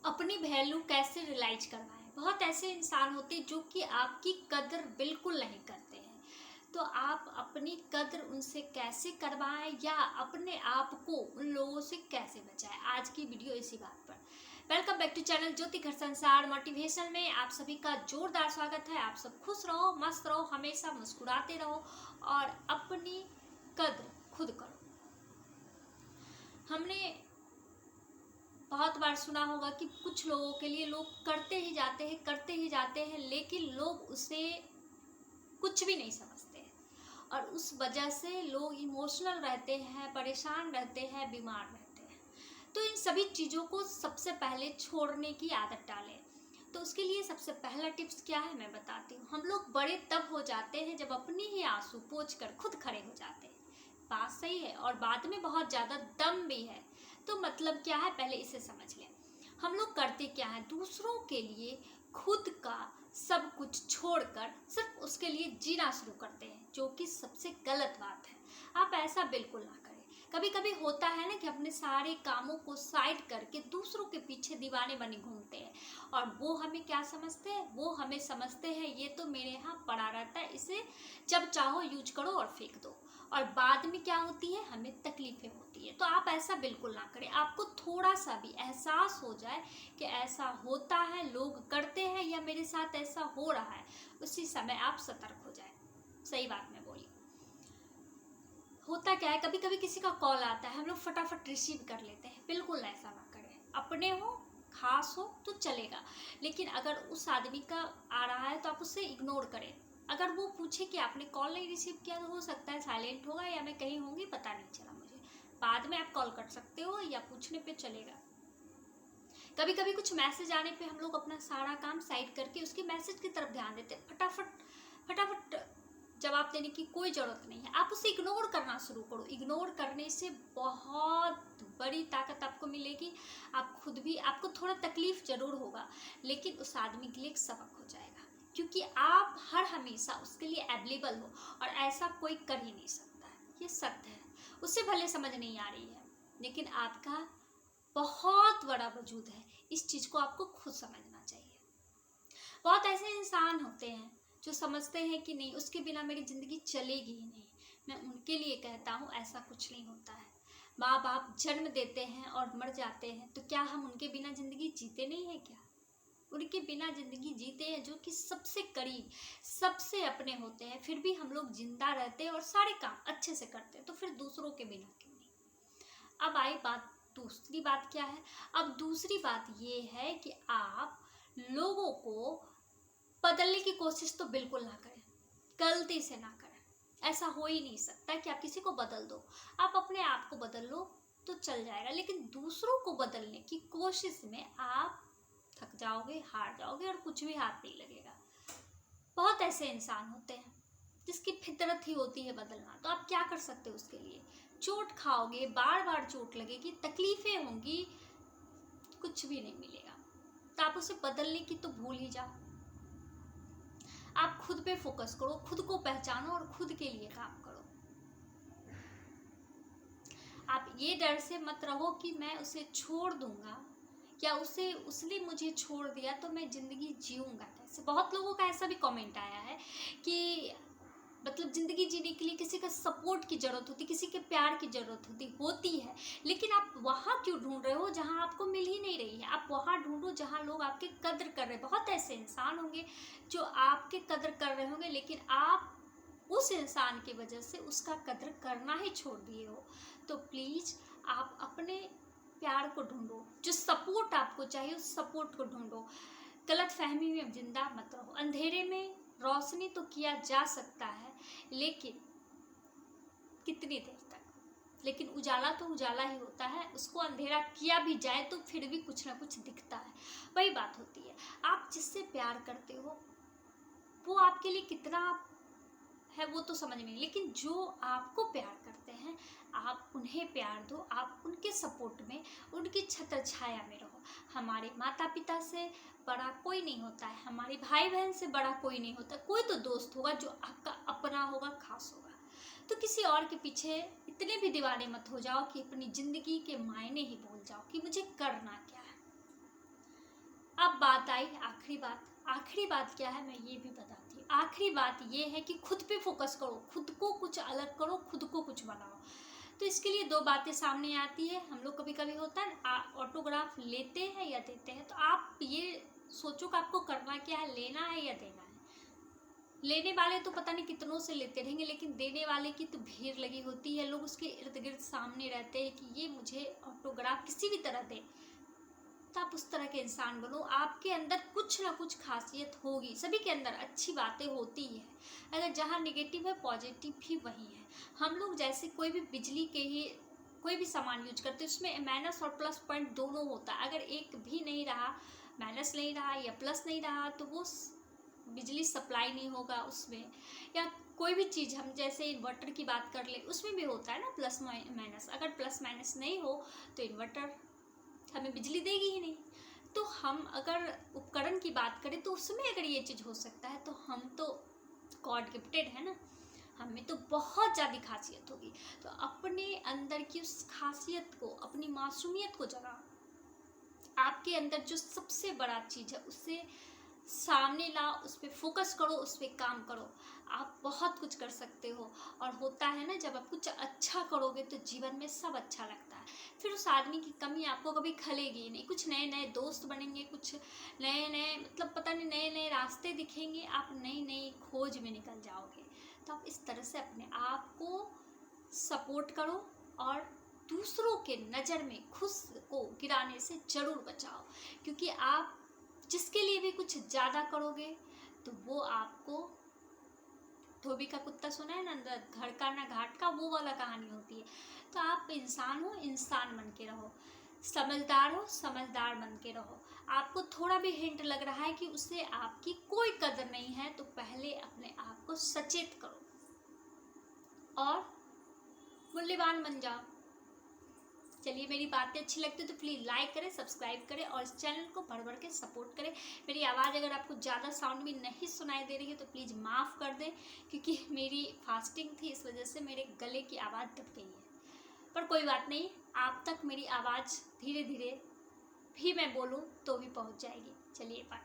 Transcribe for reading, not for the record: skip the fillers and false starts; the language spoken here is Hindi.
अपनी वैल्यू कैसे रियलाइज करवाएं। बहुत ऐसे इंसान होते हैं जो कि आपकी कदर बिल्कुल नहीं करते हैं, तो आप अपनी कदर उनसे कैसे करवाएं या अपने आप को उन लोगों से कैसे बचाएं। आज की वीडियो इसी बात पर। वेलकम बैक टू चैनल ज्योति घर संसार मोटिवेशन में आप सभी का जोरदार स्वागत है। आप सब खुश रहो, मस्त रहो, हमेशा मुस्कुराते रहो और अपनी कद्र खुद करो। हमने बहुत बार सुना होगा कि कुछ लोगों के लिए लोग करते ही जाते हैं, लेकिन लोग उसे कुछ भी नहीं समझते हैं और उस वजह से लोग इमोशनल रहते हैं, परेशान रहते हैं, बीमार रहते हैं। तो इन सभी चीज़ों को सबसे पहले छोड़ने की आदत डालें। तो उसके लिए सबसे पहला टिप्स क्या है मैं बताती हूँ। हम लोग बड़े तब हो जाते हैं जब अपनी ही आंसू पोंछ कर खुद खड़े हो जाते हैं। बात सही है और बाद में बहुत ज़्यादा दम भी है। तो मतलब क्या है, पहले इसे समझ लें। हम लोग करते क्या है, दूसरों के लिए खुद का सब कुछ छोड़कर सिर्फ उसके लिए जीना शुरू करते हैं, जो कि सबसे गलत बात है। आप ऐसा बिल्कुल ना करें। कभी कभी होता है ना कि अपने सारे कामों को साइड करके दूसरों के पीछे दीवाने बने घूमते हैं और वो हमें क्या समझते हैं, वो हमें समझते हैं ये तो मेरे यहाँ पड़ा रहता है, इसे जब चाहो यूज करो और फेंक दो। और बाद में क्या होती है, हमें तकलीफें होती है। तो आप ऐसा बिल्कुल ना करें। आपको थोड़ा सा भी एहसास हो जाए कि ऐसा होता है, लोग करते हैं या मेरे साथ ऐसा हो रहा है, उसी समय आप सतर्क हो जाए। सही बात मैं बोली। होता क्या है, कभी कभी किसी का कॉल आता है, हम लोग फटाफट रिसीव कर लेते हैं। बिल्कुल ऐसा ना करें। अपने हो, खास हो तो चलेगा, लेकिन अगर उस आदमी का आ रहा है तो आप उसे इग्नोर करें। अगर वो पूछे कि आपने कॉल नहीं रिसीव किया तो हो सकता है साइलेंट होगा या मैं कहीं होंगी, पता नहीं चला मुझे। बाद में आप कॉल कर सकते हो या पूछने पे चलेगा। कभी कभी कुछ मैसेज आने पे हम लोग अपना सारा काम साइड करके उसके मैसेज की तरफ ध्यान देते हैं। फटाफट फटाफट जवाब देने की कोई ज़रूरत नहीं है। आप उसे इग्नोर करना शुरू करो। इग्नोर करने से बहुत बड़ी ताकत आपको मिलेगी। आप खुद भी, आपको थोड़ा तकलीफ ज़रूर होगा, लेकिन उस आदमी के लिए एक सबक हो जाएगा, क्योंकि आप हर हमेशा उसके लिए अवेलेबल हो और ऐसा कोई कर ही नहीं सकता है। ये सत्य है। उसे भले समझ नहीं आ रही है, लेकिन आपका बहुत बड़ा वजूद है। इस चीज़ को आपको खुद समझना चाहिए। बहुत ऐसे इंसान होते हैं जो समझते हैं कि नहीं, उसके बिना मेरी ज़िंदगी चलेगी ही नहीं। मैं उनके लिए कहता हूँ ऐसा कुछ नहीं होता है। माँ बाप जन्म देते हैं और मर जाते हैं, तो क्या हम उनके बिना ज़िंदगी जीते नहीं हैं क्या? उनके बिना ज़िंदगी जीते हैं, जो कि सबसे करीब, सबसे अपने होते हैं, फिर भी हम लोग जिंदा रहते हैं और सारे काम अच्छे से करते हैं। तो फिर दूसरों के बिना क्यों नहीं। अब आई बात, दूसरी बात क्या है। अब दूसरी बात ये है कि आप लोगों को बदलने की कोशिश तो बिल्कुल ना करें, गलती से ना करें। ऐसा हो ही नहीं सकता कि आप किसी को बदल दो। आप अपने आप को बदल लो तो चल जाएगा, लेकिन दूसरों को बदलने की कोशिश में आप थक जाओगे, हार जाओगे और कुछ भी हाथ नहीं लगेगा। बहुत ऐसे इंसान होते हैं जिसकी फितरत ही होती है बदलना, तो आप क्या कर सकते हो उसके लिए। चोट खाओगे, बार बार चोट लगेगी, तकलीफें होंगी, कुछ भी नहीं मिलेगा। तो आप उसे बदलने की तो भूल ही जाओ। आप खुद पे फोकस करो, खुद को पहचानो और खुद के लिए काम करो। आप ये डर से मत रहो कि मैं उसे छोड़ दूंगा या उसने मुझे छोड़ दिया तो मैं ज़िंदगी जीऊँगा कैसे। बहुत लोगों का ऐसा भी कमेंट आया है कि मतलब ज़िंदगी जीने के लिए किसी का सपोर्ट की ज़रूरत होती, किसी के प्यार की ज़रूरत होती है, लेकिन आप वहाँ क्यों ढूंढ रहे हो जहाँ आपको मिल ही नहीं रही है। आप वहाँ ढूंढो जहाँ लोग आपके कद्र कर रहे हैं। बहुत ऐसे इंसान होंगे जो आपके कद्र कर रहे होंगे, लेकिन आप उस इंसान की वजह से उसका कद्र करना ही छोड़ दिए हो। तो प्लीज़ आप अपने प्यार को ढूंढो, जो सपोर्ट आपको चाहिए उस सपोर्ट को ढूंढो। गलत फहमी में जिंदा मत रहो। अंधेरे में रोशनी तो किया जा सकता है, लेकिन कितनी देर तक। लेकिन उजाला तो उजाला ही होता है, उसको अंधेरा किया भी जाए तो फिर भी कुछ ना कुछ दिखता है। वही बात होती है। आप जिससे प्यार करते हो वो आपके लिए कितना है वो तो समझ में नहीं, लेकिन जो आपको प्यार करते हैं आप उन्हें प्यार दो। आप उनके सपोर्ट में, उनकी छत्र छाया में रहो। हमारे माता पिता से बड़ा कोई नहीं होता है, हमारे भाई बहन से बड़ा कोई नहीं होता। कोई तो दोस्त होगा जो आपका अपना होगा, खास होगा। तो किसी और के पीछे इतने भी दीवाने मत हो जाओ कि अपनी ज़िंदगी के मायने ही भूल जाओ कि मुझे करना क्या है। अब बात आई आखिरी बात क्या है मैं ये भी बताती हूँ। आखिरी बात ये है कि खुद पे फोकस करो, खुद को कुछ अलग करो, खुद को कुछ बनाओ। तो इसके लिए दो बातें सामने आती है। हम लोग कभी कभी होता है ऑटोग्राफ लेते हैं या देते हैं, तो आप ये सोचो कि आपको करना क्या है, लेना है या देना है। लेने वाले तो पता नहीं कितनों से लेते रहेंगे, लेकिन देने वाले की तो भीड़ लगी होती है। लोग उसके इर्द गिर्द सामने रहते हैं कि ये मुझे ऑटोग्राफ किसी भी तरह दे। तो आप उस तरह के इंसान बनो। आपके अंदर कुछ ना कुछ खासियत होगी, सभी के अंदर अच्छी बातें होती है। अगर जहाँ निगेटिव है, पॉजिटिव भी वही है। हम लोग जैसे कोई भी बिजली के ही कोई भी सामान यूज करते हैं, उसमें माइनस और प्लस पॉइंट दोनों होता है। अगर एक भी नहीं रहा, माइनस नहीं रहा या प्लस नहीं रहा, तो वो बिजली सप्लाई नहीं होगा उसमें। या कोई भी चीज़, हम जैसे इन्वर्टर की बात कर ले, उसमें भी होता है ना प्लस माइनस। अगर प्लस माइनस नहीं हो तो इन्वर्टर हमें बिजली देगी ही नहीं। तो हम अगर उपकरण की बात करें तो उसमें अगर ये चीज़ हो सकता है, तो हम तो गॉड गिफ्टेड है ना, हमें तो बहुत ज़्यादा खासियत होगी। तो अपने अंदर की उस खासियत को, अपनी मासूमियत को जगाओ। आपके अंदर जो सबसे बड़ा चीज़ है उसे सामने लाओ, उस पर फोकस करो, उस पर काम करो। आप बहुत कुछ कर सकते हो। और होता है ना, जब आप कुछ अच्छा करोगे तो जीवन में सब अच्छा लगता है। फिर उस आदमी की कमी आपको कभी खलेगी ही नहीं। कुछ नए नए दोस्त बनेंगे, कुछ नए नए मतलब पता नहीं नए नए रास्ते दिखेंगे, आप नई नई खोज में निकल जाओगे। तो आप इस तरह से अपने आप को सपोर्ट करो और दूसरों के नज़र में खुद को गिराने से ज़रूर बचाओ। क्योंकि आप जिसके लिए भी कुछ ज़्यादा करोगे तो वो आपको, धोबी का कुत्ता सुना है ना, घर का ना घाट का, वो वाला कहानी होती है। तो आप इंसान हो, इंसान बन के रहो। समझदार हो, समझदार बन के रहो। आपको थोड़ा भी हिंट लग रहा है कि उससे आपकी कोई कदर नहीं है, तो पहले अपने आप को सचेत करो और मूल्यवान बन जाओ। चलिए, मेरी बातें अच्छी लगती है तो प्लीज़ लाइक करें, सब्सक्राइब करें और इस चैनल को बढ़ बढ़ के सपोर्ट करें। मेरी आवाज़ अगर आपको ज़्यादा साउंड में नहीं सुनाई दे रही है तो प्लीज़ माफ़ कर दें, क्योंकि मेरी फास्टिंग थी, इस वजह से मेरे गले की आवाज़ दब गई है। पर कोई बात नहीं, आप तक मेरी आवाज़ धीरे धीरे भी मैं बोलूँ तो भी पहुँच जाएगी। चलिए, बाय।